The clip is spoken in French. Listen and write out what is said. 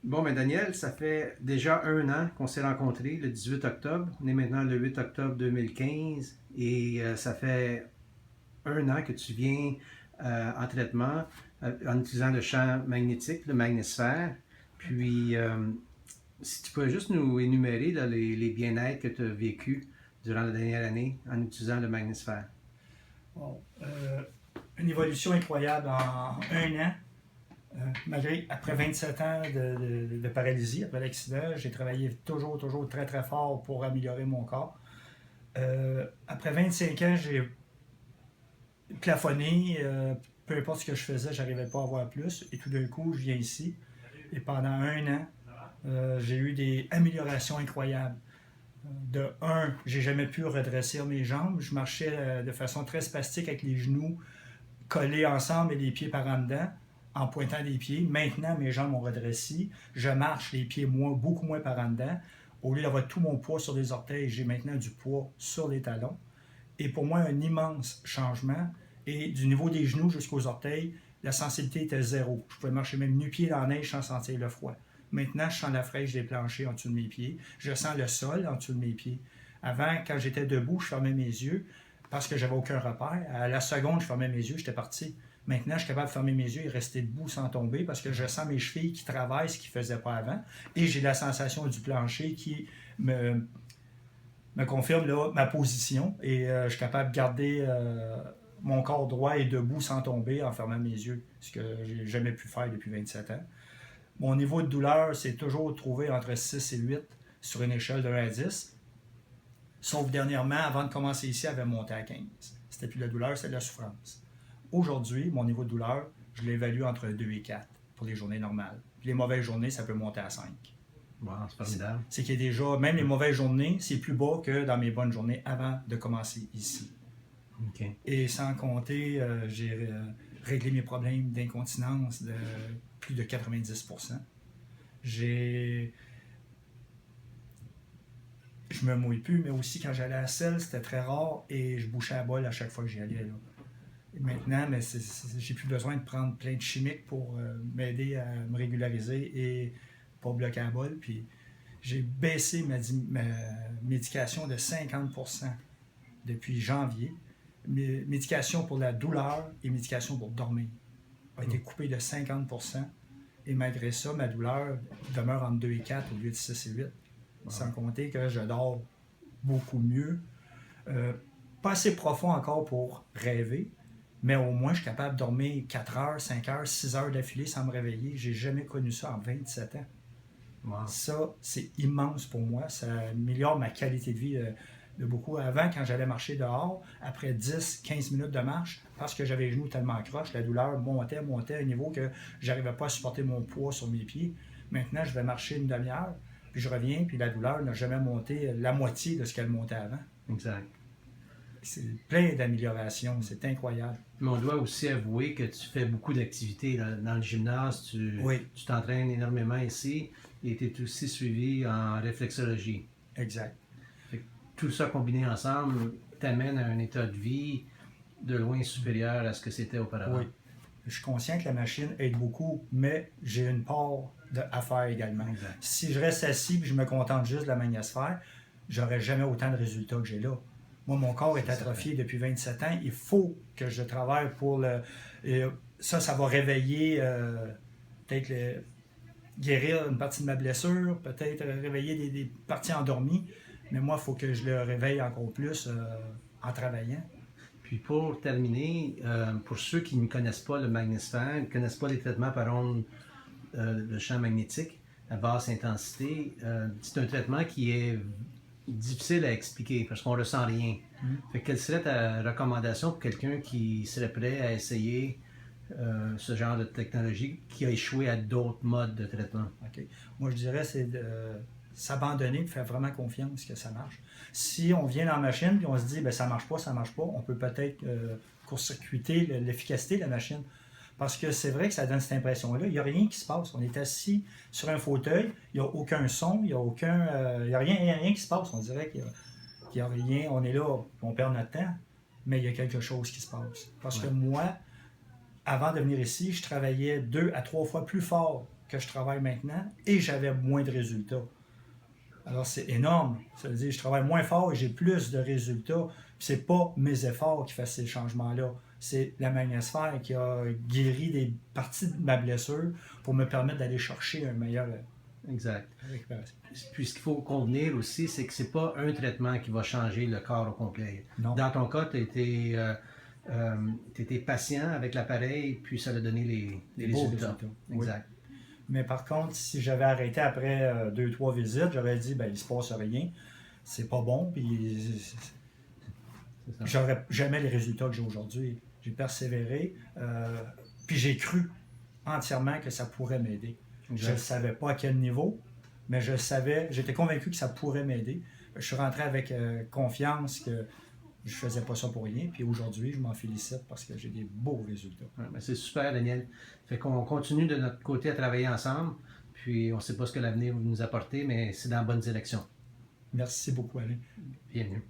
Bon, ben Daniel, ça fait déjà un an qu'on s'est rencontrés, le 18 octobre. On est maintenant le 8 octobre 2015 et ça fait un an que tu viens en traitement en utilisant le champ magnétique, le magnétisphère. Puis, si tu peux juste nous énumérer là, les bien-être que tu as vécu durant la dernière année en utilisant le magnétisphère. Bon, une évolution incroyable en un an. Malgré, après 27 ans de paralysie, après l'accident, j'ai travaillé toujours très très fort pour améliorer mon corps. Après 25 ans, j'ai plafonné. Peu importe ce que je faisais, j'arrivais pas à avoir plus. Et tout d'un coup, je viens ici. Et pendant un an, j'ai eu des améliorations incroyables. De un, j'ai jamais pu redresser mes jambes. Je marchais de façon très spastique avec les genoux collés ensemble et les pieds par en dedans, en pointant les pieds. Maintenant, mes jambes ont redressé. Je marche les pieds beaucoup moins par en dedans. Au lieu d'avoir tout mon poids sur les orteils, j'ai maintenant du poids sur les talons. Et pour moi, un immense changement. Et du niveau des genoux jusqu'aux orteils, la sensibilité était zéro. Je pouvais marcher même nu-pied dans la neige sans sentir le froid. Maintenant, je sens la fraîche des planchers en dessous de mes pieds. Je sens le sol en dessous de mes pieds. Avant, quand j'étais debout, je fermais mes yeux parce que j'avais aucun repère. À la seconde, je fermais mes yeux, j'étais parti. Maintenant, je suis capable de fermer mes yeux et rester debout sans tomber parce que je sens mes chevilles qui travaillent, ce qu'ils ne faisaient pas avant. Et j'ai la sensation du plancher qui me confirme là, ma position. Et je suis capable de garder mon corps droit et debout sans tomber en fermant mes yeux, ce que j'ai jamais pu faire depuis 27 ans. Mon niveau de douleur s'est toujours trouvé entre 6 et 8 sur une échelle de 1 à 10. Sauf dernièrement, avant de commencer ici, elle avait monté à 15. C'était plus la douleur, c'était la souffrance. Aujourd'hui, mon niveau de douleur, je l'évalue entre 2 et 4 pour les journées normales. Puis les mauvaises journées, ça peut monter à 5. Wow, c'est formidable. C'est qu'il y a déjà, même les mauvaises journées, c'est plus bas que dans mes bonnes journées avant de commencer ici. OK. Et sans compter, j'ai réglé mes problèmes d'incontinence de plus de 90%. Je me mouille plus, mais aussi quand j'allais à la selle, c'était très rare et je bouchais à bol à chaque fois que j'y allais. Là. Et maintenant, mais j'ai plus besoin de prendre plein de chimiques pour m'aider à me régulariser et pas bloquer à bol. Puis j'ai baissé ma médication de 50% depuis janvier. Médication pour la douleur et médication pour dormir a été coupée de 50%. Et malgré ça, ma douleur demeure entre 2 et 4 au lieu de 6 et 8. Wow. Sans compter que je dors beaucoup mieux. Pas assez profond encore pour rêver, mais au moins je suis capable de dormir 4 heures, 5 heures, 6 heures d'affilée sans me réveiller. J'ai jamais connu ça en 27 ans. Wow. Ça, c'est immense pour moi. Ça améliore ma qualité de vie de beaucoup. Avant, quand j'allais marcher dehors, après 10-15 minutes de marche, parce que j'avais les genoux tellement croches, la douleur montait à un niveau que j'arrivais pas à supporter mon poids sur mes pieds. Maintenant, je vais marcher une demi-heure, puis je reviens, puis la douleur n'a jamais monté la moitié de ce qu'elle montait avant. Exact. C'est plein d'améliorations, c'est incroyable. Mais on doit aussi avouer que tu fais beaucoup d'activités dans le gymnase, tu t'entraînes énormément ici et tu es aussi suivi en réflexologie. Exact. Fait que tout ça combiné ensemble t'amène à un état de vie de loin supérieur à ce que c'était auparavant. Oui. Je suis conscient que la machine aide beaucoup, mais j'ai une part à faire également. Exact. Si je reste assis et je me contente juste de la magnétisphère, j'aurais jamais autant de résultats que j'ai là. Moi, mon corps est atrophié depuis 27 ans. Il faut que je travaille pour le... ça va réveiller, peut-être guérir une partie de ma blessure, peut-être réveiller des parties endormies. Mais moi, il faut que je le réveille encore plus en travaillant. Puis pour terminer, pour ceux qui ne connaissent pas le magnétisphère, ne connaissent pas les traitements par ondes, le champ magnétique à basse intensité, c'est un traitement qui est difficile à expliquer parce qu'on ne ressent rien. Fait que quelle serait ta recommandation pour quelqu'un qui serait prêt à essayer ce genre de technologie qui a échoué à d'autres modes de traitement? Okay. Moi, je dirais c'est de s'abandonner, de faire vraiment confiance que ça marche. Si on vient dans la machine et on se dit ben, ça marche pas, on peut peut-être court-circuiter l'efficacité de la machine. Parce que c'est vrai que ça donne cette impression-là. Il n'y a rien qui se passe. On est assis sur un fauteuil, il n'y a aucun son, il n'y a rien qui se passe. On dirait qu'il n'y a rien. On est là, on perd notre temps, mais il y a quelque chose qui se passe. Parce que moi, avant de venir ici, je travaillais 2 à 3 fois plus fort que je travaille maintenant et j'avais moins de résultats. Alors, c'est énorme. Ça veut dire que je travaille moins fort et j'ai plus de résultats. Puis c'est pas mes efforts qui font ces changements-là. C'est la magnétosphère qui a guéri des parties de ma blessure pour me permettre d'aller chercher un meilleur Exact. récupération. Puis ce qu'il faut convenir aussi, c'est que c'est pas un traitement qui va changer le corps au complet. Non. Dans ton cas, tu étais patient avec l'appareil, puis ça a donné les résultats. Exact. Oui. Mais par contre, si j'avais arrêté après 2-3 visites, j'aurais dit, ben, il se passe rien. C'est pas bon, puis j'aurais jamais les résultats que j'ai aujourd'hui. J'ai persévéré, puis j'ai cru entièrement que ça pourrait m'aider. Je ne savais pas à quel niveau, mais je savais, j'étais convaincu que ça pourrait m'aider. Je suis rentré avec confiance que je faisais pas ça pour rien, puis aujourd'hui, je m'en félicite parce que j'ai des beaux résultats. Ouais, ben c'est super, Daniel. Fait qu'on continue de notre côté à travailler ensemble, puis on ne sait pas ce que l'avenir va nous apporter, mais c'est dans la bonne direction. Merci beaucoup, Alain. Bienvenue.